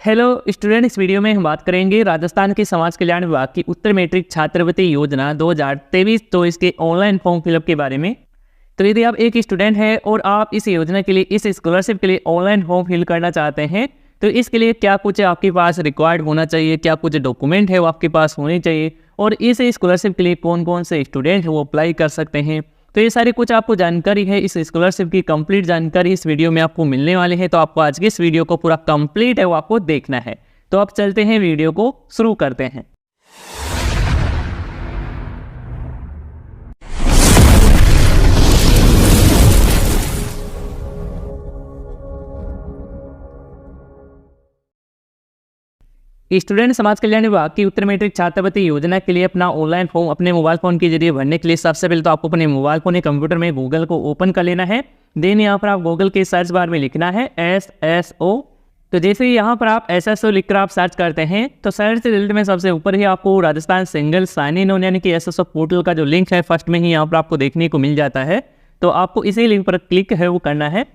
Hello student, इस video में हम बात करेंगे राजस्थान के समाज कल्याण विभाग की उत्तर मैट्रिक छात्रवृत्ति योजना 2023 तो इसके ऑनलाइन फॉर्म फिलअप के बारे में। तो यदि आप एक स्टूडेंट हैं और आप इस योजना के लिए, इस स्कॉलरशिप के लिए ऑनलाइन फॉर्म फिल करना चाहते हैं, तो इसके लिए क्या कुछ आपके पास रिक्वायर्ड होना चाहिए, क्या कुछ डॉक्यूमेंट है वो आपके पास होने चाहिए, और इस स्कॉलरशिप के लिए कौन कौन से स्टूडेंट है वो अप्लाई कर सकते हैं। तो ये सारी कुछ आपको जानकारी है, इस स्कॉलरशिप की कंप्लीट जानकारी इस वीडियो में आपको मिलने वाली है। तो आपको आज की इस वीडियो को पूरा कंप्लीट है वो आपको देखना है। तो अब चलते हैं, वीडियो को शुरू करते हैं। स्टूडेंट समाज कल्याण विभाग की उत्तर मैट्रिक छात्रवृत्ति योजना के लिए अपना ऑनलाइन फॉर्म अपने मोबाइल फोन के जरिए भरने के लिए सबसे पहले तो आपको अपने मोबाइल फोन या कंप्यूटर में गूगल को ओपन कर लेना है। देन यहाँ पर आप गूगल के सर्च बार में लिखना है SSO। तो जैसे ही यहाँ पर आप SSO लिखकर आप सर्च करते हैं तो सर्च रिजल्ट में सबसे ऊपर ही आपको राजस्थान सिंगल साइन इन यानी कि SSO पोर्टल का जो लिंक है फर्स्ट में ही यहाँ पर आपको देखने को मिल जाता है। तो आपको इसी लिंक पर क्लिक है वो करना है।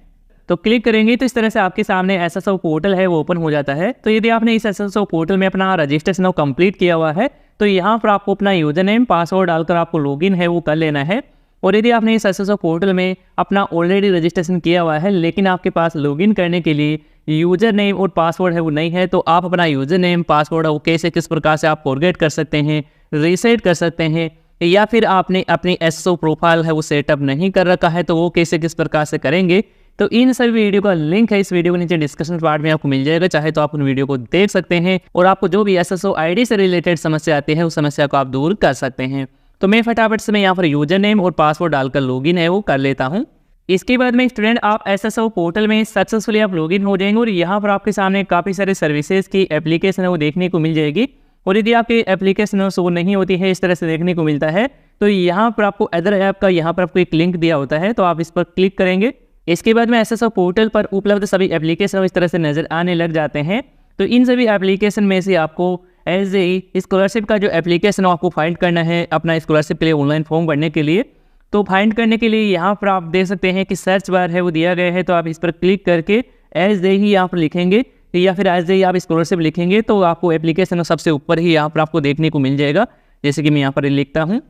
तो क्लिक करेंगे तो इस तरह से आपके सामने SSO पोर्टल है वो ओपन हो जाता है। तो यदि आपने इस SSO पोर्टल में अपना रजिस्ट्रेशन कंप्लीट किया हुआ है तो यहाँ पर आपको अपना यूजर नेम पासवर्ड डालकर आपको लॉगिन है वो कर लेना है। और यदि आपने इस SSO पोर्टल में अपना ऑलरेडी रजिस्ट्रेशन किया हुआ है लेकिन आपके पास लॉगिन करने के लिए यूजर नेम और पासवर्ड है वो नहीं है, तो आप अपना यूजर नेम पासवर्ड है वो कैसे किस प्रकार से आप फॉरगेट कर सकते हैं, रीसेट कर सकते हैं, या फिर आपने अपनी SSO प्रोफाइल है वो सेटअप नहीं कर रखा है तो वो कैसे किस प्रकार से करेंगे। तो इन सभी वीडियो का लिंक है इस वीडियो के नीचे डिस्क्रिप्शन पार्ट में आपको मिल जाएगा, चाहे तो आप उन वीडियो को देख सकते हैं और आपको जो भी SSO ID से रिलेटेड समस्या आती है उस समस्या को आप दूर कर सकते हैं। तो मैं फटाफट से यहाँ पर यूजर नेम और पासवर्ड डालकर लॉगिन है वो कर लेता हूँ। इसके बाद में स्टूडेंट आप SSO पोर्टल में सक्सेसफुली आप लॉगिन हो जाएंगे और यहाँ पर आपके सामने काफ़ी सारे सर्विसेज की एप्लीकेशन है वो देखने को मिल जाएगी। और यदि आपकी एप्लीकेशन शो नहीं होती है, इस तरह से देखने को मिलता है, तो यहाँ पर आपको अदर ऐप का यहाँ पर आपको एक लिंक दिया होता है, तो आप इस पर क्लिक करेंगे। इसके बाद में SSO पोर्टल पर उपलब्ध सभी एप्लीकेशन इस तरह से नज़र आने लग जाते हैं। तो इन सभी एप्लीकेशन में से आपको SJE स्कॉलरशिप का जो एप्लीकेशन आपको फाइंड करना है अपना स्कॉलरशिप के लिए ऑनलाइन फॉर्म भरने के लिए। तो फाइंड करने के लिए यहाँ पर आप देख सकते हैं कि सर्च बार है वो दिया गया है, तो आप इस पर क्लिक करके SJE यहाँ पर लिखेंगे या फिर SJE आप स्कॉलरशिप लिखेंगे तो आपको एप्लीकेशन सबसे ऊपर ही यहाँ पर आपको देखने को मिल जाएगा। जैसे कि मैं यहाँ पर लिखता हूँ,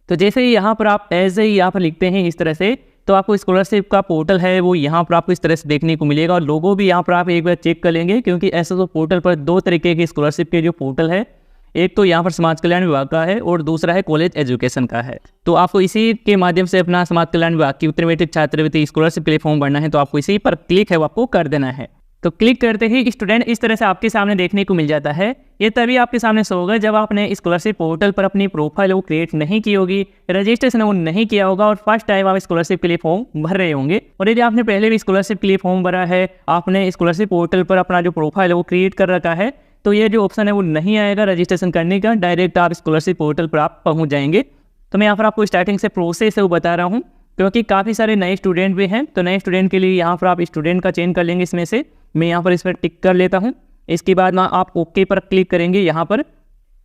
तो जैसे ही यहाँ पर आप SJE यहाँ पर लिखते हैं इस तरह से, तो आपको स्कॉलरशिप का पोर्टल है वो यहाँ पर आपको इस तरह से देखने को मिलेगा। और लोगो भी यहाँ पर आप एक बार चेक कर लेंगे, क्योंकि SSO पोर्टल पर दो तरीके के स्कॉलरशिप के जो पोर्टल है, एक तो यहाँ पर समाज कल्याण विभाग का है और दूसरा है कॉलेज एजुकेशन का है। तो आपको इसी के माध्यम से अपना समाज कल्याण विभाग की उत्तर मैट्रिक छात्रवृत्ति स्कॉलरशिप के लिए फॉर्म भरना है, तो आपको इसी पर क्लिक है वो आपको कर देना है। तो क्लिक करते ही स्टूडेंट इस तरह से आपके सामने देखने को मिल जाता है। ये तभी आपके सामने शो होगा जब आपने स्कॉलरशिप पोर्टल पर अपनी प्रोफाइल वो क्रिएट नहीं की होगी, रजिस्ट्रेशन वो नहीं किया होगा और फर्स्ट टाइम आप स्कॉलरशिप के लिए फॉर्म भर रहे होंगे। और यदि आपने पहले भी स्कॉलरशिप के लिए फॉर्म भरा है, आपने स्कॉलरशिप पोर्टल पर अपना जो प्रोफाइल है वो क्रिएट कर रखा है, तो ये जो ऑप्शन है वो नहीं आएगा रजिस्ट्रेशन करने का, डायरेक्ट आप स्कॉलरशिप पोर्टल पर आप पहुँच जाएंगे। तो मैं यहाँ पर आपको स्टार्टिंग से प्रोसेस है वो बता रहा हूँ, क्योंकि काफ़ी सारे नए स्टूडेंट भी हैं। तो नए स्टूडेंट के लिए यहाँ पर आप स्टूडेंट का चयन कर लेंगे इसमें से। मैं यहाँ पर इस पर टिक कर लेता हूँ। इसके बाद ना आप ओके पर क्लिक करेंगे यहाँ पर।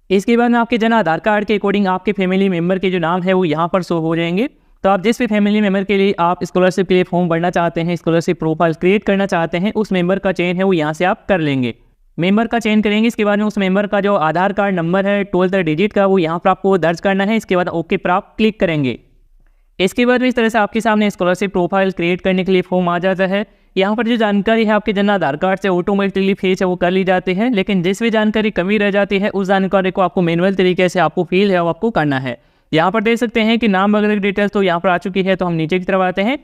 इसके बाद में आपके जन आधार कार्ड के अकॉर्डिंग आपके फैमिली मेम्बर के जो नाम है वो यहाँ पर शो हो जाएंगे। तो आप जिस भी फैमिली मेम्बर के लिए आप स्कॉलरशिप के लिए फॉर्म भरना चाहते हैं, स्कॉलरशिप प्रोफाइल क्रिएट करना चाहते हैं, उस मेम्बर का चयन है वो यहाँ से आप कर लेंगे। मेंबर का चयन करेंगे, इसके बाद में उस मेंबर का जो आधार कार्ड नंबर है 12 डिजिट का वो यहाँ पर आपको दर्ज करना है। इसके बाद ओके पर आप क्लिक करेंगे। इसके बाद में इस तरह से आपके सामने स्कॉलरशिप प्रोफाइल क्रिएट करने के लिए फॉर्म आ जाता है। यहाँ पर जो जानकारी है आपके जन आधार कार्ड से ऑटोमेटिकली फेच है वो कर ली जाती है, लेकिन जिस भी जानकारी कमी रह जाती है उस जानकारी को आपको मैनुअल तरीके से आपको फिल है वो आपको करना है। यहाँ पर देख सकते हैं कि नाम वगैरह की डिटेल्स तो यहाँ पर आ चुकी है, तो हम नीचे की तरफ आते हैं।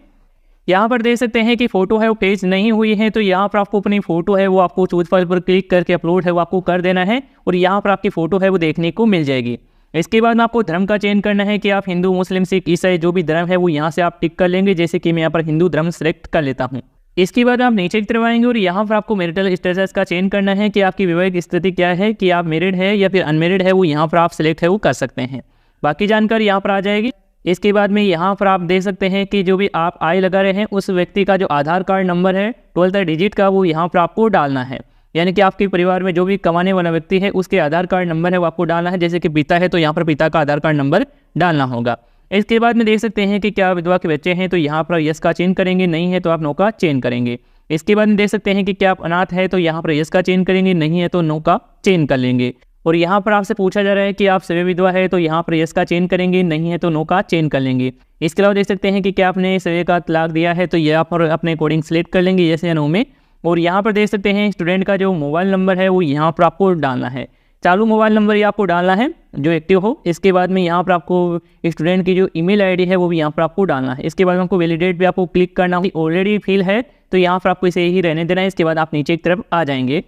यहाँ पर देख सकते हैं कि फोटो है वो पेज नहीं हुई है, तो यहाँ पर आपको अपनी फोटो है वो आपको चूज फाइल पर क्लिक करके अपलोड है वो आपको कर देना है और यहाँ पर आपकी फोटो है वो देखने को मिल जाएगी। इसके बाद में आपको धर्म का चयन करना है कि आप हिंदू, मुस्लिम, सिख, ईसाई जो भी धर्म है वो यहाँ से आप टिक कर लेंगे। जैसे कि मैं यहाँ पर हिंदू धर्म सेलेक्ट कर लेता हूँ। इसके बाद आप नीचे की तरफ आएंगे और यहाँ पर आपको मैरिटल स्टेटस का चयन करना है कि आपकी वैवाहिक स्थिति क्या है, कि आप मैरिड है या फिर अनमेरिड है, वो यहाँ पर आप सिलेक्ट है वो कर सकते हैं। बाकी जानकारी यहाँ पर आ जाएगी। इसके बाद में यहाँ पर आप देख सकते हैं कि जो भी आप आय लगा रहे हैं उस व्यक्ति का जो आधार कार्ड नंबर है 12 डिजिट का वो यहाँ पर आपको डालना है। यानी कि आपके परिवार में जो भी कमाने वाला व्यक्ति है उसके आधार कार्ड नंबर है वो आपको डालना है। जैसे कि पिता है तो यहाँ पर पिता का आधार कार्ड नंबर डालना होगा। इसके बाद में देख सकते हैं कि क्या विधवा के बच्चे हैं, तो यहाँ पर यस का चयन करेंगे, नहीं है तो आप नो का चयन करेंगे। इसके बाद में देख सकते हैं कि क्या आप अनाथ है तो यहाँ पर यस का चयन करेंगे, नहीं है तो नो का चयन कर लेंगे। और यहाँ पर आपसे पूछा जा रहा है कि आप सर्व विधवा है तो यहाँ पर यस का चयन करेंगे, नहीं है तो नो का चयन कर लेंगे। इसके अलावा देख सकते हैं कि क्या आपने सर्वे का तलाक दिया है तो यहाँ पर अपने अकॉर्डिंग सेलेक्ट कर लेंगे यस या नो में। और यहाँ पर देख सकते हैं स्टूडेंट का जो मोबाइल नंबर है वो यहाँ पर आपको डालना है, चालू मोबाइल नंबर ही आपको डालना है जो एक्टिव हो। इसके बाद में यहाँ पर आपको स्टूडेंट की जो ईमेल आईडी है वो भी यहाँ पर आपको डालना है। इसके बाद में आपको वैलिडेट पे आपको क्लिक करना होगी, ऑलरेडी फिल है तो यहाँ पर आपको इसे ही रहने देना है। इसके बाद आप नीचे की तरफ आ जाएंगे।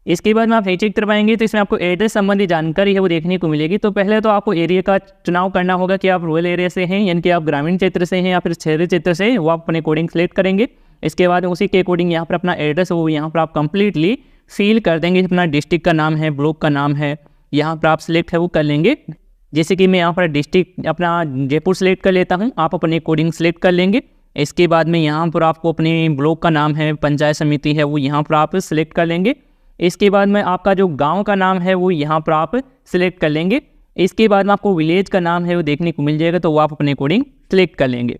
इसके बाद में आप नीचे की तरफ आएंगे तो इसमें आपको एड्रेस संबंधी जानकारी है वो देखने को मिलेगी। तो पहले तो आपको एरिया का चुनाव करना होगा कि आप रूरल एरिया से हैं यानी कि आप ग्रामीण क्षेत्र से हैं या फिर शहरी क्षेत्र से, वो आप अपने अकॉर्डिंग सेलेक्ट करेंगे। इसके बाद उसी के अकॉर्डिंग यहाँ पर अपना एड्रेस वो यहाँ पर आप कंप्लीटली फिल कर देंगे। अपना डिस्ट्रिक्ट का नाम है, ब्लॉक का नाम है, यहाँ पर आप सिलेक्ट है वो कर लेंगे। जैसे कि मैं यहाँ पर डिस्ट्रिक्ट अपना जयपुर सेलेक्ट कर लेता हूँ, आप अपने अकॉर्डिंग सेलेक्ट कर लेंगे। इसके बाद में यहाँ पर आपको अपने ब्लॉक का नाम है, पंचायत समिति है वो यहाँ पर आप सिलेक्ट कर लेंगे। इसके बाद में आपका जो गांव का नाम है वो यहाँ पर आप सिलेक्ट कर लेंगे। इसके बाद में आपको विलेज का नाम है वो देखने को मिल जाएगा तो वो आप अपने अकॉर्डिंग सिलेक्ट कर लेंगे।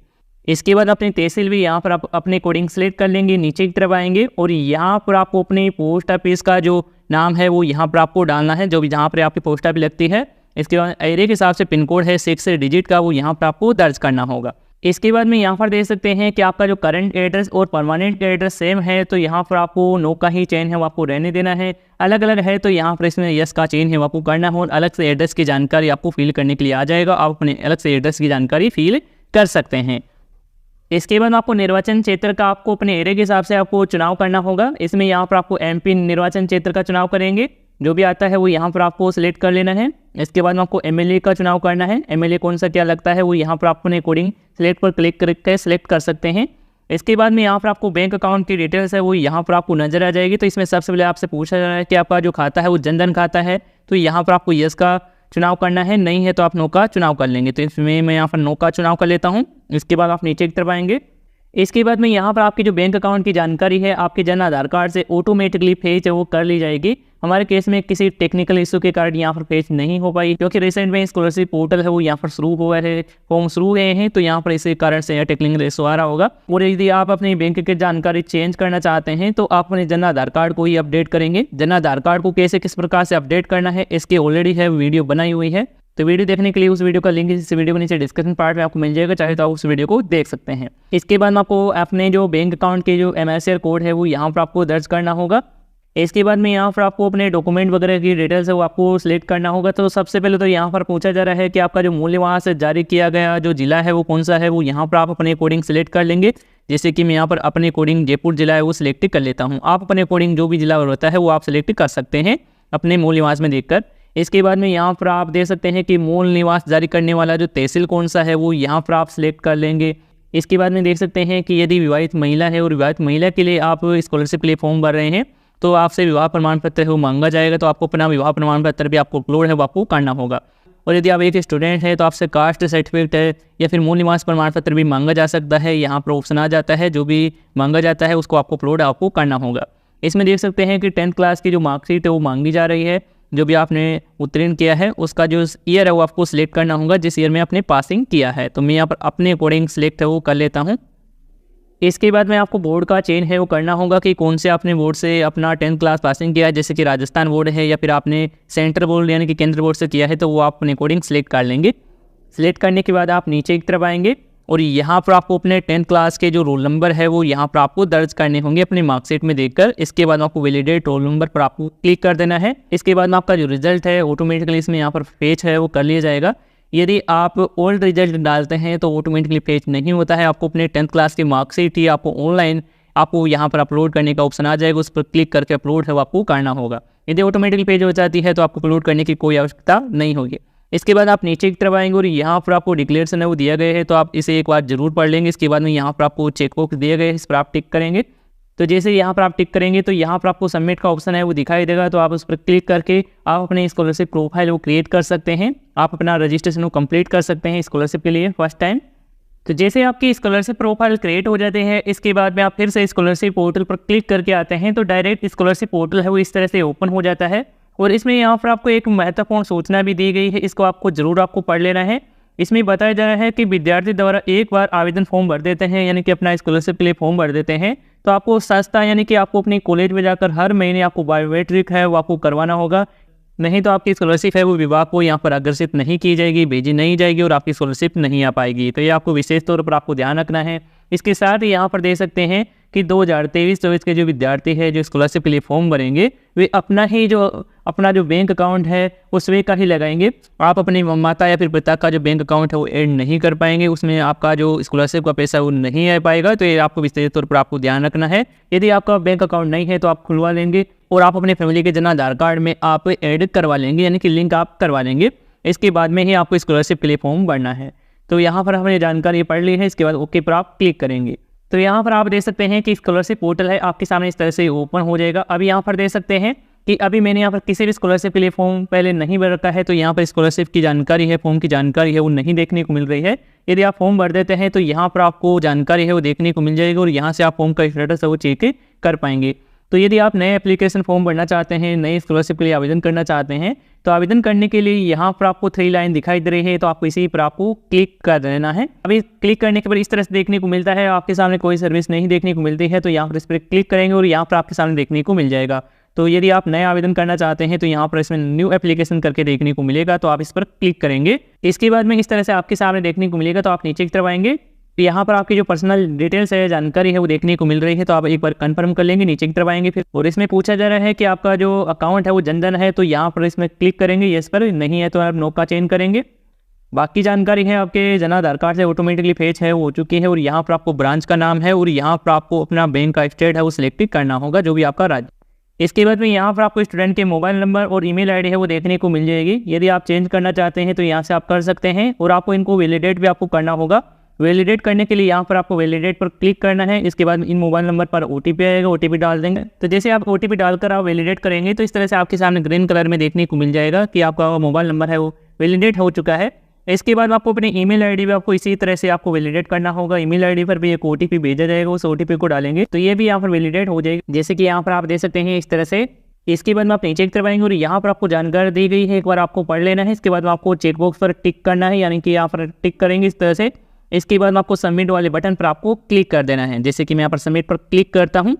इसके बाद अपनी तहसील भी यहाँ पर आप अपने अकॉर्डिंग सेलेक्ट कर लेंगे। नीचे की तरफ आएंगे और यहाँ पर आपको अपने पोस्ट ऑफिस का जो नाम है वो यहाँ पर आपको डालना है, जो भी जहाँ पर आपकी पोस्ट ऑफिस लगती है। इसके बाद एरिया के हिसाब से पिन कोड है 6 डिजिट का, वो यहाँ पर आपको दर्ज करना होगा। इसके बाद में यहाँ पर देख सकते हैं कि आपका जो करंट एड्रेस और परमानेंट एड्रेस सेम है तो यहाँ पर आपको नो का ही चयन है वो आपको रहने देना है। अलग अलग है तो यहाँ पर इसमें यस का चयन है वो आपको करना हो। अलग से एड्रेस की जानकारी आपको फिल करने के लिए आ जाएगा, आप अपने अलग से एड्रेस की जानकारी फिल कर सकते हैं। इसके बाद आपको निर्वाचन क्षेत्र का आपको अपने एरिया के हिसाब से आपको चुनाव करना होगा। इसमें यहाँ पर आपको एमपी निर्वाचन क्षेत्र का चुनाव करेंगे, जो भी आता है वो यहाँ पर आपको सिलेक्ट कर लेना है। इसके बाद में आपको एमएलए का चुनाव करना है, एमएलए कौन सा क्या लगता है वो यहाँ पर आप अपने अकॉर्डिंग सिलेक्ट पर क्लिक करके सिलेक्ट कर सकते हैं। इसके बाद में यहाँ पर आपको बैंक अकाउंट की डिटेल्स है वो यहाँ पर आपको नजर आ जाएगी। तो इसमें सबसे पहले आपसे पूछा जा रहा है कि आपका जो खाता है वो जनधन खाता है तो यहाँ पर आपको यस का चुनाव करना है, नहीं है तो आप नो का चुनाव कर लेंगे। तो इसमें मैं यहाँ पर नो का चुनाव कर लेता हूँ। इसके बाद आप नीचे की तरफ आएंगे। इसके बाद में यहाँ पर आपकी जो बैंक अकाउंट की जानकारी है आपके जन आधार कार्ड से ऑटोमेटिकली फेच है वो कर ली जाएगी। हमारे केस में किसी टेक्निकल इशू के कारण यहाँ पर फेच नहीं हो पाई, क्योंकि रिसेंट में स्कॉलरशिप पोर्टल है वो यहाँ पर शुरू हुआ है, फॉर्म शुरू हुए हैं तो यहाँ पर इसी कारण से टेक्निकल इशू आ रहा होगा। और यदि आप अपनी बैंक की जानकारी चेंज करना चाहते हैं तो आप अपने जन आधार कार्ड को ही अपडेट करेंगे। जन आधार कार्ड को कैसे किस प्रकार से अपडेट करना है इसकी ऑलरेडी है वीडियो बनाई हुई है, तो वीडियो देखने के लिए उस वीडियो का लिंक इस वीडियो के नीचे डिस्क्रिप्शन पार्ट में आपको मिल जाएगा, चाहे तो आप उस वीडियो को देख सकते हैं। इसके बाद में आपको अपने जो बैंक अकाउंट के जो MICR कोड है वो यहाँ पर आपको दर्ज करना होगा। इसके बाद में यहाँ पर आपको अपने डॉक्यूमेंट वगैरह की डिटेल्स है वो आपको सिलेक्ट करना होगा। तो सबसे पहले तो यहाँ पर पूछा जा रहा है कि आपका जो मूल्य वहाँ से जारी किया गया जो जिला है वो कौन सा है, वो यहाँ पर आप अपने अकॉर्डिंग सिलेक्ट कर लेंगे। जैसे कि मैं यहाँ पर अपने अकॉर्डिंग जयपुर जिला है वो सिलेक्ट कर लेता हूँ। आप अपने अकॉर्डिंग जो भी जिला होता है वो आप सिलेक्ट कर सकते हैं अपने मूल निवास में देखकर। इसके बाद में यहाँ पर आप देख सकते हैं कि मूल निवास जारी करने वाला जो तहसील कौन सा है वो यहाँ पर आप सिलेक्ट कर लेंगे। इसके बाद में देख सकते हैं कि यदि विवाहित महिला है और विवाहित महिला के लिए आप स्कॉलरशिप के लिए फॉर्म भर रहे हैं तो आपसे विवाह प्रमाण पत्र है वो मांगा जाएगा, तो आपको अपना विवाह प्रमाण पत्र भी आपको अपलोड है वो आपको करना होगा। और यदि आप एक स्टूडेंट है तो आपसे कास्ट सर्टिफिकेट है या फिर मूल निवास प्रमाण पत्र भी मांगा जा सकता है। यहाँ पर ऑप्शन आ जाता है, जो भी मांगा जाता है उसको आपको अपलोड आपको करना होगा। इसमें देख सकते हैं कि 10th क्लास की जो मार्कशीट है वो मांगी जा रही है। जो भी आपने उत्तीर्ण किया है उसका जो ईयर है वो आपको सिलेक्ट करना होगा, जिस ईयर में आपने पासिंग किया है। तो मैं यहाँ पर अपने अकॉर्डिंग सिलेक्ट है वो कर लेता हूँ। इसके बाद में आपको बोर्ड का चयन है वो करना होगा कि कौन से आपने बोर्ड से अपना 10th क्लास पासिंग किया है, जैसे कि राजस्थान बोर्ड है या फिर आपने सेंट्रल बोर्ड यानी कि केंद्र बोर्ड से किया है, तो वो आप अपने अकॉर्डिंग सिलेक्ट कर लेंगे। सिलेक्ट करने के बाद आप नीचे की तरफ आएंगे और यहाँ पर आपको अपने 10th क्लास के जो रोल नंबर है वो यहाँ पर आपको दर्ज करने होंगे अपने मार्कशीट में देखकर। इसके बाद आपको वैलिडेट रोल नंबर पर आपको क्लिक कर देना है। इसके बाद में आपका जो रिजल्ट है ऑटोमेटिकली इसमें यहाँ पर फेच है वो कर लिया जाएगा। यदि आप ओल्ड रिजल्ट डालते हैं तो ऑटोमेटिकली फेच नहीं होता है। आपको अपने 10th क्लास की मार्कशीट ही आपको ऑनलाइन आपको यहाँ पर अपलोड करने का ऑप्शन आ जाएगा, उस पर क्लिक करके अपलोड है वो आपको करना होगा। यदि ऑटोमेटिकली पेज हो जाती है तो आपको अपलोड करने की कोई आवश्यकता नहीं होगी। इसके बाद आप नीचे की तरफ आएंगे और यहाँ पर आपको डिक्लेरेशन है वो दिया गया है, तो आप इसे एक बार जरूर पढ़ लेंगे। इसके बाद में यहाँ पर आपको चेकबॉक्स दिए गए हैं, इस पर आप टिक करेंगे। तो जैसे यहाँ पर आप टिक करेंगे तो यहाँ पर आपको सबमिट का ऑप्शन है वो दिखाई देगा, तो आप उस पर क्लिक करके आप अपने स्कॉलरशिप प्रोफाइल वो क्रिएट कर सकते हैं। आप अपना रजिस्ट्रेशन को कंप्लीट कर सकते हैं स्कॉलरशिप के लिए फर्स्ट टाइम। तो जैसे आपकी स्कॉलरशिप प्रोफाइल क्रिएट हो जाते हैं, इसके बाद में आप फिर से स्कॉलरशिप पोर्टल पर क्लिक करके आते हैं तो डायरेक्ट स्कॉलरशिप पोर्टल है वो इस तरह से ओपन हो जाता है। और इसमें यहाँ पर आपको एक महत्वपूर्ण सूचना भी दी गई है, इसको आपको जरूर आपको पढ़ लेना है। इसमें बताया जा रहा है कि विद्यार्थी द्वारा एक बार आवेदन फॉर्म भर देते हैं, यानी कि अपना स्कॉलरशिप के लिए फॉर्म भर देते हैं, तो आपको सस्ता यानी कि आपको अपनी कॉलेज में जाकर हर महीने आपको बायोमेट्रिक है वो आपको करवाना होगा। नहीं तो आपकी स्कॉलरशिप है वो विभाग को यहाँ पर अग्रसित नहीं की जाएगी, भेजी नहीं जाएगी और आपकी स्कॉलरशिप नहीं आ पाएगी। तो ये आपको विशेष तौर पर आपको ध्यान रखना है। इसके साथ ही यहाँ पर देख सकते हैं कि 2023-24 के जो विद्यार्थी है जो स्कॉलरशिप के लिए फॉर्म भरेंगे, वे अपना जो बैंक अकाउंट है उसमें का ही लगाएंगे। आप अपनी माता या फिर पिता का जो बैंक अकाउंट है वो ऐड नहीं कर पाएंगे, उसमें आपका जो स्कॉलरशिप का पैसा वो नहीं आ पाएगा। तो ये आपको विशेष तौर पर आपको ध्यान रखना है। यदि आपका बैंक अकाउंट नहीं है तो आप खुलवा लेंगे और आप अपने फैमिली के जन आधार कार्ड में आप ऐड करवा लेंगे, यानी कि लिंक आप करवा लेंगे। इसके बाद में ही आपको स्कॉलरशिप के लिए फॉर्म भरना है। तो यहाँ पर हमने जानकारी पढ़ ली है। इसके बाद ओके पर आप क्लिक करेंगे। तो यहाँ पर आप देख सकते हैं कि स्कॉलरशिप पोर्टल है आपके सामने इस तरह से ओपन हो जाएगा। अभी यहाँ पर देख सकते हैं कि अभी मैंने यहाँ पर किसी भी स्कॉलरशिप के लिए फॉर्म पहले नहीं भर रखा है, तो यहाँ पर स्कॉलरशिप की जानकारी है, फॉर्म की जानकारी है वो नहीं देखने को मिल रही है। यदि आप फॉर्म भर देते हैं तो यहाँ पर आपको जानकारी है वो देखने को मिल जाएगी और यहाँ से आप फॉर्म का स्टेटस है वो चेक कर पाएंगे। तो यदि आप नए एप्लीकेशन फॉर्म भरना चाहते हैं, नए स्कॉलरशिप के लिए आवेदन करना चाहते हैं, तो आवेदन करने के लिए यहाँ पर आपको 3 लाइन दिखाई दे रही है, तो आपको इसी पर आपको क्लिक कर देना है। अभी क्लिक करने के बाद इस तरह से देखने को मिलता है, आपके सामने कोई सर्विस नहीं देखने को मिलती है, तो यहाँ पर इस पर क्लिक करेंगे और यहाँ पर आपके सामने देखने को मिल जाएगा। तो यदि आप नया आवेदन करना चाहते हैं तो यहाँ पर इसमें न्यू एप्लीकेशन करके देखने को मिलेगा, तो आप इस पर क्लिक करेंगे। इसके बाद में इस तरह से आपके सामने देखने को मिलेगा, तो आप नीचे की तरफ आएंगे। तो यहाँ पर आपकी जो पर्सनल डिटेल्स है, जानकारी है वो देखने को मिल रही है, तो आप एक बार कंफर्म कर लेंगे, नीचे की तरफ आएंगे फिर। और इसमें पूछा जा रहा है कि आपका जो अकाउंट है वो जनधन है, तो यहाँ पर इसमें क्लिक करेंगे यस पर, नहीं है तो आप नो का चेंज करेंगे। बाकी जानकारी है आपके जन आधार कार्ड से ऑटोमेटिकली फेच है वो हो चुकी है। और यहाँ पर आपको ब्रांच का नाम है और यहाँ पर आपको अपना बैंक का स्टेट है वो सिलेक्ट करना होगा, जो भी आपका राज्य। इसके बाद में यहाँ पर आपको स्टूडेंट के मोबाइल नंबर और ईमेल आईडी है वो देखने को मिल जाएगी। यदि आप चेंज करना चाहते हैं तो यहाँ से आप कर सकते हैं और आपको इनको वैलिडेट भी आपको करना होगा। वैलिडेट करने के लिए यहाँ पर आपको वैलिडेट पर क्लिक करना है। इसके बाद इन मोबाइल नंबर पर ओटीपी आएगा, ओटीपी डाल देंगे। तो जैसे आप ओटीपी डालकर आप वैलिडेट करेंगे तो इस तरह से आपके सामने ग्रीन कलर में देखने को मिल जाएगा कि आपका मोबाइल नंबर है वो वैलिडेट हो चुका है। इसके बाद आपको अपनी ईमेल आईडी भी आपको इसी तरह से आपको वैलिडेट करना होगा। ईमेल आईडी पर भी एक ओटीपी भेजा जाएगा, उस ओटीपी को डालेंगे तो ये भी यहाँ पर वैलिडेट हो जाएगी, जैसे कि यहाँ पर आप देख सकते हैं इस तरह से। इसके बाद में आप नीचे की तरफ आएंगे और यहाँ पर आपको जानकारी दी गई है, एक बार आपको पढ़ लेना है। इसके बाद में आपको चेकबॉक्स पर टिक करना है, यानी कि यहाँ पर टिक करेंगे इस तरह से। इसके बाद में आपको सबमिट वाले बटन पर आपको क्लिक कर देना है, जैसे कि मैं यहाँ पर सबमिट पर क्लिक करता हूँ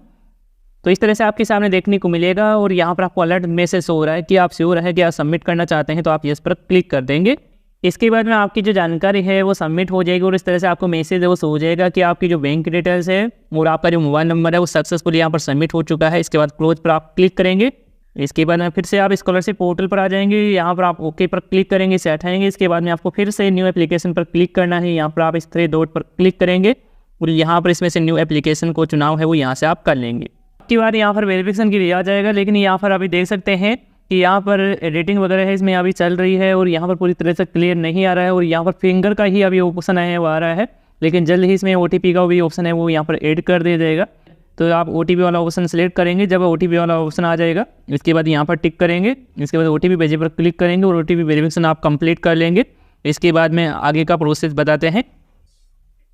तो इस तरह से आपके सामने देखने को मिलेगा। और यहाँ पर आपको अलर्ट मैसेज हो रहा है कि आप श्योर है कि आप सबमिट करना चाहते हैं, तो आप यस पर क्लिक कर देंगे। इसके बाद में आपकी जो जानकारी है वो सबमिट हो जाएगी और इस तरह से आपको मैसेज है वो हो जाएगा कि आपकी जो बैंक डिटेल्स है और आपका जो मोबाइल नंबर है वो सक्सेसफुली यहाँ पर सबमिट हो चुका है। इसके बाद क्लोज पर आप क्लिक करेंगे। इसके बाद में फिर से आप स्कॉलरशिप पोर्टल पर आ जाएंगे, यहाँ पर आप ओके पर क्लिक करेंगे, इसे हटाएंगे। इसके बाद में आपको फिर से न्यू एप्लीकेशन पर क्लिक करना है, यहाँ पर आप इस 3 डॉट पर क्लिक करेंगे और यहाँ पर इसमें से न्यू एप्लीकेशन को चुनाव है वो यहाँ से आप कर लेंगे। आपकी बार यहाँ पर वेरिफिकेशन के लिए आ जाएगा, लेकिन यहाँ पर अभी देख सकते हैं कि यहाँ पर एडिटिंग वगैरह है इसमें अभी चल रही है और यहाँ पर पूरी तरह से क्लियर नहीं आ रहा है। और यहाँ पर फिंगर का ही अभी ऑप्शन है वो आ रहा है, लेकिन जल्द ही इसमें ओटीपी का भी ऑप्शन है वो यहाँ पर ऐड कर दिया जाएगा। तो आप ओटीपी वाला ऑप्शन सेलेक्ट करेंगे, जब ओटीपी वाला ऑप्शन आ जाएगा इसके बाद यहाँ पर टिक करेंगे। इसके बाद ओटीपी भेजे पर क्लिक करेंगे और ओटीपी वेरिफिकेशन आप कंप्लीट कर लेंगे। इसके बाद में आगे का प्रोसेस बताते हैं।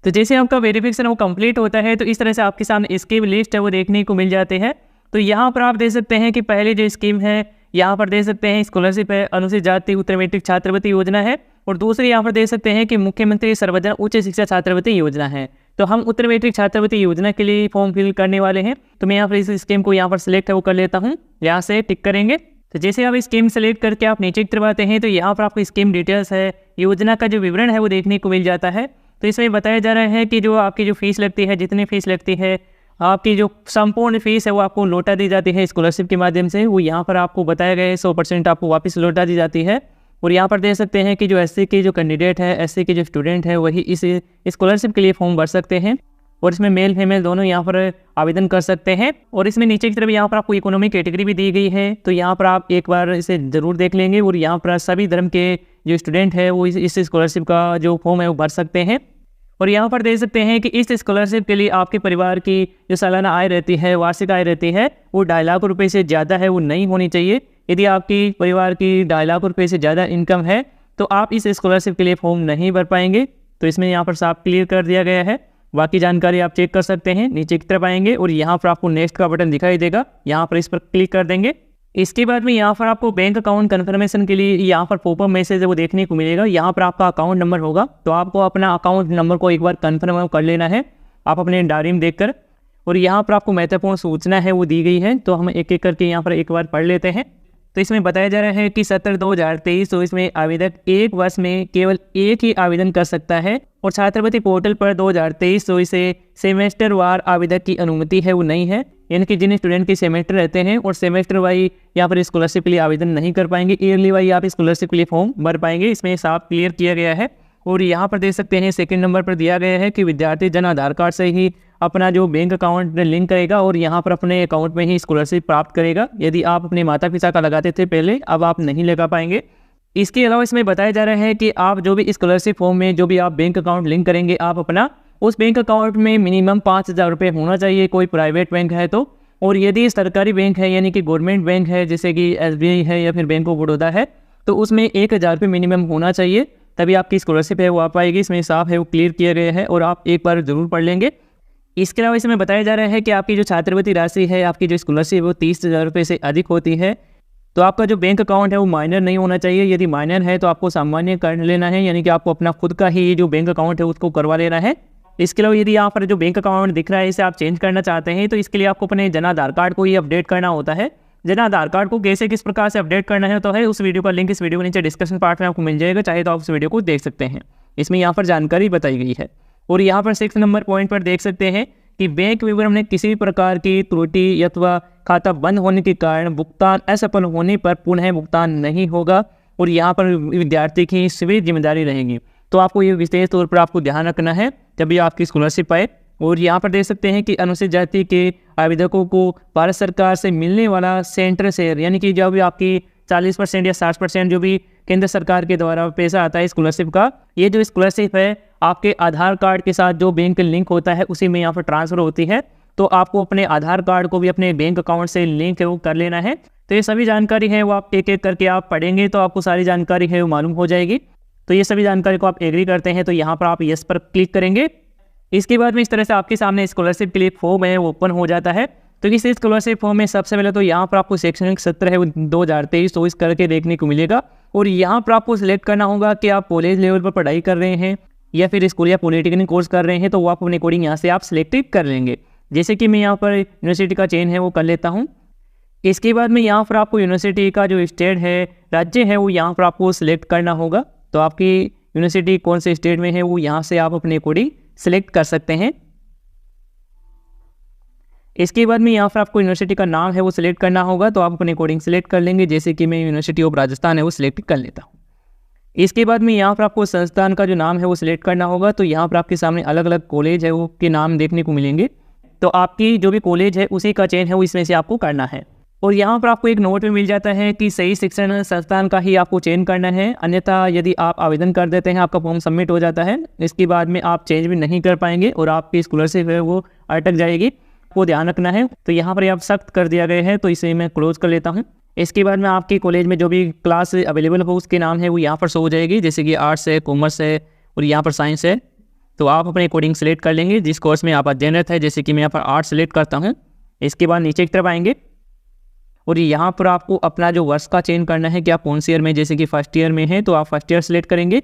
तो जैसे आपका वेरिफिकेशन वो कंप्लीट होता है तो इस तरह से आपके सामने स्कीम लिस्ट है वो देखने को मिल जाते हैं। तो यहाँ पर आप देख सकते हैं कि पहले जो स्कीम है यहाँ पर देख सकते हैं स्कॉलरशिप है, अनुसूचित जाति उत्तर मैट्रिक छात्रवृत्ति योजना है, और दूसरी यहाँ पर देख सकते हैं कि मुख्यमंत्री सर्वजन उच्च शिक्षा छात्रवृत्ति योजना है। तो हम उत्तर मैट्रिक छात्रवृत्ति योजना के लिए फॉर्म फिल करने वाले हैं, तो मैं यहाँ पर इस स्कीम को यहाँ पर सिलेक्ट है वो कर लेता हूँ, यहाँ से टिक करेंगे। तो जैसे आप स्कीम सेलेक्ट करके आप नीचे की तरफ आते हैं तो यहाँ पर आपको स्कीम डिटेल्स है, योजना का जो विवरण है वो देखने को मिल जाता है। तो इसमें बताया जा रहा है कि जो आपकी जो फीस लगती है, जितनी फीस लगती है, आपकी जो संपूर्ण फीस है वो आपको लौटा दी जाती है स्कॉलरशिप के माध्यम से, वो यहाँ पर आपको बताया गया है 100% आपको वापस लौटा दी जाती है। और यहाँ पर देख सकते हैं कि जो एससी के जो कैंडिडेट है, एससी के जो स्टूडेंट है वही इस स्कॉलरशिप के लिए फॉर्म भर सकते हैं और इसमें मेल फीमेल दोनों यहाँ पर आवेदन कर सकते हैं। और इसमें नीचे की तरफ यहाँ पर आपको इकोनॉमिक कैटेगरी भी दी गई है, तो यहाँ पर आप एक बार इसे ज़रूर देख लेंगे। और यहाँ पर सभी धर्म के जो स्टूडेंट है वो इस स्कॉलरशिप का जो फॉर्म है वो भर सकते हैं। और यहाँ पर देख सकते हैं कि इस स्कॉलरशिप के लिए आपके परिवार की जो सालाना आय रहती है, वार्षिक आय रहती है, वो 2.5 लाख रुपये से ज़्यादा है वो नहीं होनी चाहिए। यदि आपकी परिवार की 2.5 लाख रुपये से ज़्यादा इनकम है तो आप इस स्कॉलरशिप के लिए फॉर्म नहीं भर पाएंगे। तो इसमें यहाँ पर साफ क्लियर कर दिया गया है। बाकी जानकारी आप चेक कर सकते हैं, नीचे की तरफ आएंगे और यहाँ पर आपको नेक्स्ट का बटन दिखाई देगा, यहाँ पर इस पर क्लिक कर देंगे। इसके बाद में यहाँ पर आपको बैंक अकाउंट कन्फर्मेशन के लिए यहाँ पर पॉपअप मैसेज है वो देखने को मिलेगा। यहाँ पर आपका अकाउंट नंबर होगा, तो आपको अपना अकाउंट नंबर को एक बार कन्फर्म कर लेना है आप अपने डायरी में देखकर। और यहाँ पर आपको महत्वपूर्ण सूचना है वो दी गई है, तो हम एक एक करके यहाँ पर एक बार पढ़ लेते हैं। तो इसमें बताया जा रहा है कि 17/2023 तो इसमें आवेदक एक वर्ष में केवल एक ही आवेदन कर सकता है। और छात्रवृत्ति पोर्टल पर 2023 तो इसे सेमेस्टर वार आवेदक की अनुमति है वो नहीं है, यानी कि जिन स्टूडेंट के सेमेस्टर रहते हैं और सेमेस्टर वाई यहाँ पर स्कॉलरशिप के लिए आवेदन नहीं कर पाएंगे, ईयरली वाई आप स्कॉलरशिप के लिए फॉर्म भर पाएंगे, इसमें साफ क्लियर किया गया है। और यहाँ पर देख सकते हैं सेकंड नंबर पर दिया गया है कि विद्यार्थी जन आधार कार्ड से ही अपना जो बैंक अकाउंट लिंक करेगा और यहाँ पर अपने अकाउंट में ही स्कॉलरशिप प्राप्त करेगा। यदि आप अपने माता पिता का लगाते थे पहले, अब आप नहीं लगा पाएंगे। इसके अलावा इसमें बताया जा रहा है कि आप जो भी स्कॉलरशिप फॉर्म में जो भी आप बैंक अकाउंट लिंक करेंगे, आप अपना उस बैंक अकाउंट में मिनिमम 5,000 रुपये होना चाहिए, कोई प्राइवेट बैंक है तो। और यदि सरकारी बैंक है यानी कि गवर्नमेंट बैंक है जैसे कि SBI है या फिर बैंक ऑफ बड़ौदा है, तो उसमें 1,000 रुपये मिनिमम होना चाहिए, तभी आपकी स्कॉलरशिप है वो आ पाएगी। इसमें साफ है वो क्लियर किया गया है और आप एक बार ज़रूर पढ़ लेंगे। इसके अलावा इसमें बताया जा रहा है कि आपकी जो छात्रवृत्ति राशि है, आपकी जो स्कॉलरशिप है वो 30,000 रुपये से अधिक होती है, तो आपका जो बैंक अकाउंट है वो माइनर नहीं होना चाहिए। यदि माइनर है तो आपको सामान्य कर लेना है, यानी कि आपको अपना खुद का ही जो बैंक अकाउंट है उसको करवा लेना है। इसके अलावा यदि यहाँ पर जो बैंक अकाउंट दिख रहा है इसे आप चेंज करना चाहते हैं, तो इसके लिए आपको अपने जन आधार कार्ड को ही अपडेट करना होता है। जन आधार कार्ड को कैसे किस प्रकार से अपडेट करना है तो है उस वीडियो का लिंक इस वीडियो के नीचे डिस्क्रिप्शन पार्ट में आपको मिल जाएगा, चाहे तो आप उस वीडियो को देख सकते हैं। इसमें यहाँ पर जानकारी बताई गई है। और यहाँ पर 6 नंबर पॉइंट पर देख सकते हैं कि बैंक विवरण में किसी भी प्रकार की त्रुटि अथवा खाता बंद होने के कारण भुगतान असफल होने पर पुनः भुगतान नहीं होगा और यहाँ पर विद्यार्थी की सभी जिम्मेदारी रहेगी। तो आपको ये विशेष तौर पर आपको ध्यान रखना है जब भी आपकी स्कॉलरशिप आए। और यहाँ पर देख सकते हैं कि अनुसूचित जाति के आवेदकों को भारत सरकार से मिलने वाला सेंटर शेयर, यानी कि जो भी आपकी 40% या 60% जो भी केंद्र सरकार के द्वारा पैसा आता है स्कॉलरशिप का, ये जो स्कॉलरशिप है आपके आधार कार्ड के साथ जो बैंक लिंक होता है उसी में यहाँ पर ट्रांसफ़र होती है। तो आपको अपने आधार कार्ड को भी अपने बैंक अकाउंट से लिंक है वो कर लेना है। तो ये सभी जानकारी है वो आप एक एक करके आप पढ़ेंगे तो आपको सारी जानकारी है वो मालूम हो जाएगी। तो ये सभी जानकारी को आप एग्री करते हैं तो यहाँ पर आप यस पर क्लिक करेंगे। इसके बाद में इस तरह से आपके सामने स्कॉलरशिप के लिए फॉर्म है वो ओपन हो जाता है। तो इस स्कॉलरशिप फॉर्म में सबसे पहले तो यहाँ पर आपको शैक्षणिक सत्र है वो 2023-24 करके देखने को मिलेगा। और यहाँ पर आपको सिलेक्ट करना होगा कि आप कॉलेज लेवल पर पढ़ाई कर रहे हैं या फिर स्कूल या पॉलिटेक्निक कोर्स कर रहे हैं, तो वो आप अपने अकॉर्डिंग यहाँ से आप सिलेक्ट कर लेंगे। जैसे कि मैं यहाँ पर यूनिवर्सिटी का चयन है वो कर लेता हूँ। इसके बाद में यहाँ पर आपको यूनिवर्सिटी का जो स्टेट है, राज्य है, वो यहाँ पर आपको सिलेक्ट करना होगा। तो आपकी यूनिवर्सिटी कौन से स्टेट में है वो यहाँ से आप अपने अकॉर्डिंग सिलेक्ट कर सकते हैं। इसके बाद में यहाँ पर आपको यूनिवर्सिटी का नाम है वो सिलेक्ट करना होगा, तो आप अपने अकॉर्डिंग सिलेक्ट कर लेंगे। जैसे कि मैं यूनिवर्सिटी ऑफ राजस्थान है वो सिलेक्ट कर लेता हूँ। इसके बाद में यहाँ पर आपको संस्थान का जो नाम है वो सिलेक्ट करना होगा। तो यहाँ पर आपके सामने अलग अलग कॉलेज है वो के नाम देखने को मिलेंगे, तो आपकी जो भी कॉलेज है उसी का चयन है वो इसमें से आपको करना है। और यहाँ पर आपको एक नोट में मिल जाता है कि सही शिक्षण संस्थान का ही आपको चयन करना है, अन्यथा यदि आप आवेदन कर देते हैं आपका फॉर्म सबमिट हो जाता है, इसके बाद में आप चेंज भी नहीं कर पाएंगे और आपकी स्कॉलरशिप है वो अटक जाएगी, वो ध्यान रखना है। तो यहाँ पर आप सख्त कर दिया गया है, तो इसे मैं क्लोज कर लेता हूँ। इसके बाद में आपके कॉलेज में जो भी क्लास अवेलेबल हो उसके नाम है वो यहाँ पर शो हो जाएगी, जैसे कि आर्ट्स है, कॉमर्स है और यहाँ पर साइंस है। तो आप अपने अकॉर्डिंग सेलेक्ट कर लेंगे जिस कोर्स में आप अध्ययनरत है। जैसे कि मैं यहाँ पर आर्ट्स सेलेक्ट करता हूँ। इसके बाद नीचे की तरफ आएंगे और यहाँ पर आपको अपना जो वर्ष का चयन करना है कि आप कौन से ईयर में, जैसे कि फर्स्ट ईयर में है तो आप फर्स्ट ईयर सेलेक्ट करेंगे,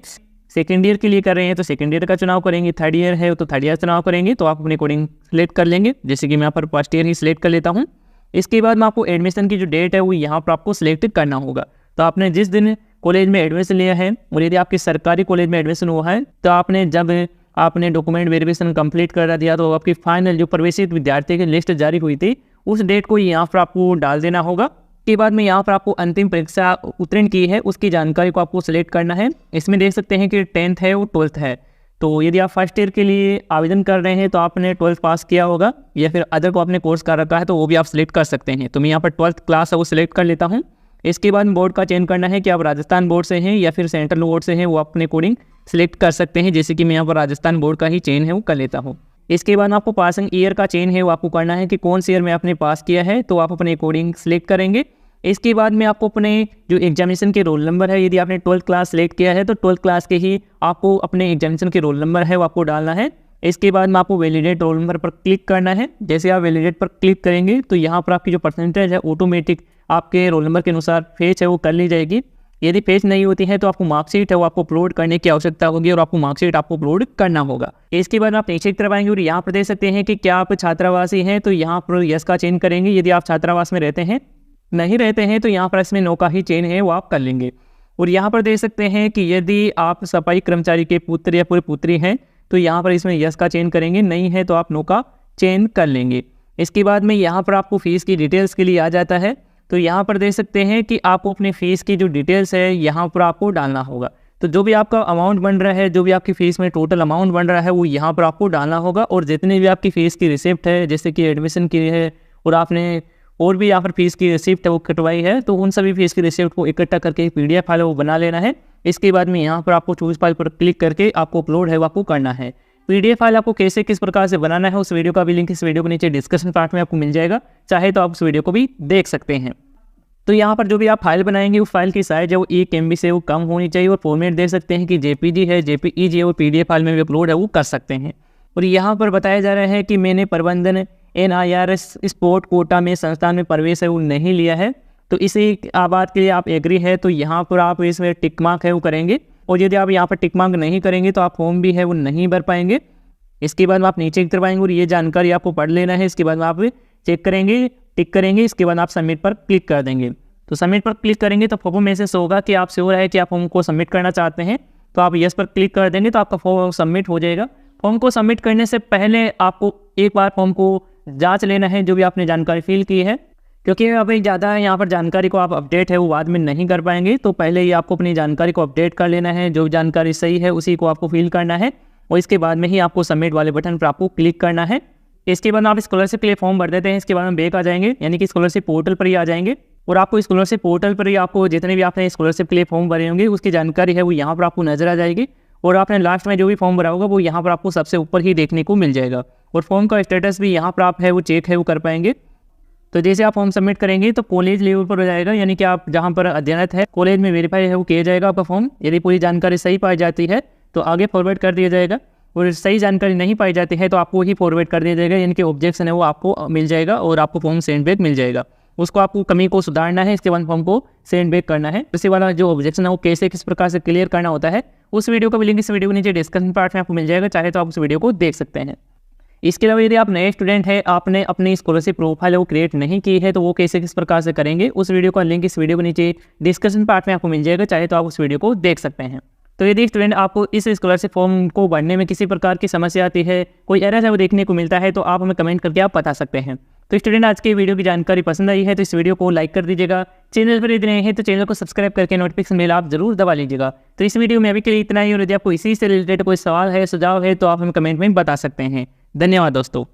सेकेंड ईयर के लिए कर रहे हैं तो सेकेंड ईयर का चुनाव करेंगे, थर्ड ईयर है तो थर्ड ईयर चुनाव करेंगे, तो आप अपने अकॉर्डिंग सेलेक्ट कर लेंगे। जैसे कि मैं यहाँ पर फर्स्ट ईयर ही सिलेक्ट कर लेता हूँ। इसके बाद में आपको एडमिशन की जो डेट है वो यहाँ पर आपको सिलेक्ट करना होगा। तो आपने जिस दिन कॉलेज में एडमिशन लिया है और यदि आपके सरकारी कॉलेज में एडमिशन हुआ है तो आपने जब आपने डॉक्यूमेंट वेरिफिकेशन कंप्लीट कर दिया तो आपकी फाइनल जो प्रवेशित विद्यार्थी की लिस्ट जारी हुई थी उस डेट को यहाँ पर आपको डाल देना होगा। के बाद में यहाँ पर आपको अंतिम परीक्षा उत्तीर्ण की है उसकी जानकारी को आपको सिलेक्ट करना है। इसमें देख सकते हैं कि 10th है वो 12th है। तो यदि आप फर्स्ट ईयर के लिए आवेदन कर रहे हैं तो आपने 12th पास किया होगा या फिर अदर को आपने कोर्स कर रखा है तो वो भी आप सिलेक्ट कर सकते हैं। तो मैं यहाँ पर 12th क्लास है वो सिलेक्ट कर लेता हूँ। इसके बाद बोर्ड का चयन करना है कि आप राजस्थान बोर्ड से हैं या फिर सेंट्रल बोर्ड से हैं, वो अपने अकॉर्डिंग सिलेक्ट कर सकते हैं। जैसे कि मैं यहाँ पर राजस्थान बोर्ड का ही चयन है वो कर लेता हूँ। इसके बाद आपको पासिंग ईयर का चयन है वो आपको करना है कि कौन से ईयर में आपने पास किया है, तो आप अपने अकॉर्डिंग सिलेक्ट करेंगे। इसके बाद में आपको अपने जो एग्जामिनेशन के रोल नंबर है, यदि आपने 12th क्लास सेलेक्ट किया है तो 12th क्लास के ही आपको अपने एग्जामिनेशन के रोल नंबर है वो आपको डालना है। इसके बाद में आपको वैलिडेट रोल नंबर पर क्लिक करना है। जैसे आप वैलिडेट पर क्लिक करेंगे तो यहाँ पर आपकी जो परसेंटेज है ऑटोमेटिक आपके रोल नंबर के अनुसार फेच है वो कर ली जाएगी। यदि फेच नहीं होती है तो आपको मार्कशीट है वो आपको अपलोड करने की आवश्यकता होगी और आपको मार्कशीट आपको अपलोड करना होगा। इसके बाद आप नीचे की तरफ आएंगे और यहाँ पर देख सकते हैं कि क्या आप छात्रावासी हैं, तो यहाँ पर यस का चयन करेंगे। यदि आप छात्रावास में रहते हैं, नहीं रहते हैं तो यहाँ पर इसमें नो का ही चयन है वो आप कर लेंगे। और यहाँ पर देख सकते हैं कि यदि आप सफाई कर्मचारी के पुत्र या पूरे पुत्री हैं तो यहाँ पर इसमें यस का चयन करेंगे, नहीं है तो आप नो का चयन कर लेंगे। इसके बाद में यहाँ पर आपको फीस की डिटेल्स के लिए आ जाता है, तो यहाँ पर देख सकते हैं कि आपको अपनी फ़ीस की जो डिटेल्स है यहाँ पर आपको डालना होगा। तो जो भी आपका अमाउंट बन रहा है, जो भी आपकी फ़ीस में टोटल अमाउंट बन रहा है वो यहाँ पर आपको डालना होगा। और जितनी भी आपकी फ़ीस की रिसिप्ट है, जैसे कि एडमिशन की है और आपने और भी यहाँ पर फीस की रिसिप्ट है वो कटवाई है, तो उन सभी फीस की रिसिप्ट को इकट्ठा करके एक PDF फाइल वो बना लेना है। इसके बाद में यहाँ पर आपको चूज फाइल पर क्लिक करके आपको अपलोड है वो आपको करना है। PDF फाइल आपको कैसे किस प्रकार से बनाना है उस वीडियो का भी लिंक इस वीडियो के नीचे डिस्क्रिप्शन पार्ट में आपको मिल जाएगा, चाहे तो आप उस वीडियो को भी देख सकते हैं। तो यहाँ पर जो भी आप फाइल बनाएंगे उस फाइल की साइज है वो 1 MB से वो कम होनी चाहिए और फॉर्मेट देख सकते हैं कि JPG है, JPEG है और PDF फाइल में भी अपलोड है वो कर सकते हैं। और यहाँ पर बताया जा रहा है कि मैंने प्रबंधन NIRS स्पोर्ट कोटा में संस्थान में प्रवेश है वो नहीं लिया है, तो इसी बात के लिए आप एग्री है तो यहाँ पर आप इसमें टिक मार्क है वो करेंगे। और यदि आप यहाँ पर टिक मार्क नहीं करेंगे तो आप फॉर्म भी है वो नहीं भर पाएंगे। इसके बाद आप नीचे की तरफ आएंगे और ये जानकारी आपको पढ़ लेना है। इसके बाद आप चेक करेंगे, टिक करेंगे, इसके बाद आप सबमिट पर क्लिक कर देंगे। तो सबमिट पर क्लिक करेंगे तो फॉर्म मैसेज होगा कि आप श्योर है कि आप फॉर्म को सबमिट करना चाहते हैं, तो आप यस पर क्लिक कर देंगे तो आपका फॉर्म सबमिट हो जाएगा। फॉर्म को सबमिट करने से पहले आपको एक बार फॉर्म को जांच लेना है जो भी आपने जानकारी फिल की है, क्योंकि अभी ज़्यादा यहाँ पर जानकारी को आप अपडेट है वो बाद में नहीं कर पाएंगे। तो पहले ही आपको अपनी जानकारी को अपडेट कर लेना है, जो जानकारी सही है उसी को आपको फिल करना है और इसके बाद में ही आपको सबमिट वाले बटन पर आपको क्लिक करना है। इसके बाद आप स्कॉलरशिप के लिए फॉर्म भर देते हैं। इसके बाद हम बैक आ जाएंगे, यानी कि स्कॉलरशिप पोर्टल पर ही आ जाएंगे और आपको स्कॉलरशिप पोर्टल पर ही आपको जितने भी आपने स्कॉलरशिप के लिए फॉर्म भरे होंगे उसकी जानकारी है वो यहाँ पर आपको नजर आ जाएगी। और आपने लास्ट में जो भी फॉर्म भरा होगा वो यहाँ पर आपको सबसे ऊपर ही देखने को मिल जाएगा और फॉर्म का स्टेटस भी यहाँ पर आप है वो चेक है वो कर पाएंगे। तो जैसे आप फॉर्म सबमिट करेंगे तो कॉलेज लेवल पर हो जाएगा, यानी कि आप जहाँ पर अध्ययनरत है कॉलेज में वेरीफाई है वो किया जाएगा आपका फॉर्म। यदि पूरी जानकारी सही पाई जाती है तो आगे फॉरवर्ड कर दिया जाएगा और सही जानकारी नहीं पाई जाती है तो आपको ही फॉरवर्ड कर दिया जाएगा, यानी कि ऑब्जेक्शन है वो आपको मिल जाएगा और आपको फॉर्म सेंड बैक मिल जाएगा। उसको आपको कमी को सुधारना है, इसके बाद फॉर्म को सेंड बैक करना है। इसके वाला जो ऑब्जेक्शन है वो कैसे किस प्रकार से क्लियर करना होता है उस वीडियो का भी लिंक इस वीडियो के नीचे डिस्क्रिप्शन पार्ट में आपको मिल जाएगा, चाहे तो आप उस वीडियो को देख सकते हैं। इसके अलावा यदि आप नए स्टूडेंट हैं, आपने अपनी स्कॉलरशिप प्रोफाइल वो क्रिएट नहीं की है तो वो कैसे किस प्रकार से करेंगे उस वीडियो का लिंक इस वीडियो के नीचे डिस्क्रिप्शन पार्ट में आपको मिल जाएगा, चाहे तो आप उस वीडियो को देख सकते हैं। तो यदि स्टूडेंट आपको इस स्कॉलरशिप फॉर्म को भरने में किसी प्रकार की समस्या आती है, कोई एरर है वो देखने को मिलता है, तो आप हमें कमेंट करके आप बता सकते हैं। तो स्टूडेंट आज की वीडियो की जानकारी पसंद आई है तो इस वीडियो को लाइक कर दीजिएगा। चैनल पर यदि नए हैं तो चैनल को सब्सक्राइब करके नोटिफिकेशन बेल आप जरूर दबा लीजिएगा। तो इस वीडियो में अभी के लिए इतना ही, और यदि आपको इसी से रिलेटेड कोई सवाल है, सुझाव है तो आप हमें कमेंट में बता सकते हैं। धन्यवाद दोस्तों।